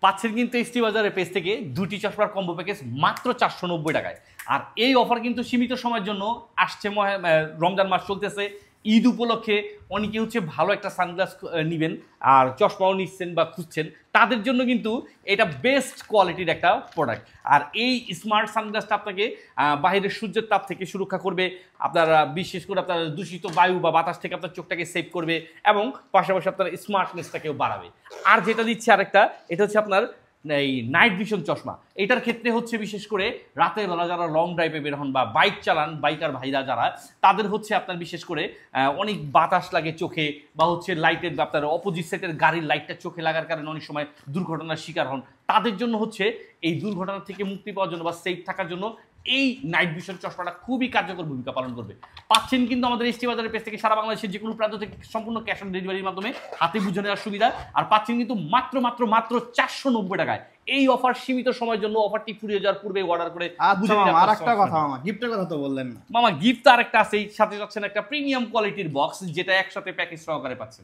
পাচ্ছেন কিন্তু এসটি বাজারের পেজ থেকে দুটি চশমার কম্বো প্যাকেজ মাত্র 490 টাকায়। আর এই অফার কিন্তু সীমিত সময়ের জন্য আসছে। রমজান মাস চলতেছে, ঈদ উপলক্ষে অনেকে হচ্ছে ভালো একটা সানগ্লাস নেবেন আর চশমাও নিচ্ছেন বা খুঁজছেন, তাদের জন্য কিন্তু এটা বেস্ট কোয়ালিটির একটা প্রোডাক্ট। আর এই স্মার্ট সানগ্লাসটা আপনাকে বাইরের সূর্যের তাপ থেকে সুরক্ষা করবে, আপনারা বিশেষ করে আপনার দূষিত বায়ু বা বাতাস থেকে আপনার চোখটাকে সেভ করবে এবং পাশাপাশি আপনার স্মার্টনেসটাকেও বাড়াবে। আর যেটা দিচ্ছে আরেকটা, এটা হচ্ছে আপনার এই নাইট ভিশন চশমা। এটার ক্ষেত্রে হচ্ছে বিশেষ করে রাতের বেলা যারা লং ড্রাইভে বের হন বা বাইক চালান, বাইকার ভাইরা যারা, তাদের হচ্ছে আপনার বিশেষ করে অনেক বাতাস লাগে চোখে বা হচ্ছে লাইটের আপনার অপোজিট সাইডের গাড়ির লাইটটা চোখে লাগার কারণে অনেক সময় দুর্ঘটনার শিকার হন। তাদের জন্য হচ্ছে এই দুর্ঘটনা থেকে মুক্তি পাওয়ার জন্য বা সেফ থাকার জন্য এই নাইট ভিশন চশমাটা খুবই কার্যকর ভূমিকা পালন করবে। পাচ্ছেন কিন্তু আমাদের এসটি বাজারের পেজ থেকে সারা বাংলাদেশের যে কোনো প্রান্ত থেকে সম্পূর্ণ ক্যাশ অন ডেলিভারির মাধ্যমে হাতে বুঝে নেওয়ার সুবিধা। আর পাচ্ছেন কিন্তু মাত্র মাত্র মাত্র 490 টাকায়। এই অফার সীমিত সময়ের জন্য, অফারটি ফুরিয়ে যাওয়ার পূর্বে অর্ডার করে আচ্ছা মামা, আরেকটা কথা মামা, গিফটের কথা তো বললেন না মামা। গিফট তো আরেকটা আছে, সাথে যাচ্ছেন একটা প্রিমিয়াম কোয়ালিটির বক্স, যেটা একসাথে প্যাকেজ সহকারে পাচ্ছেন।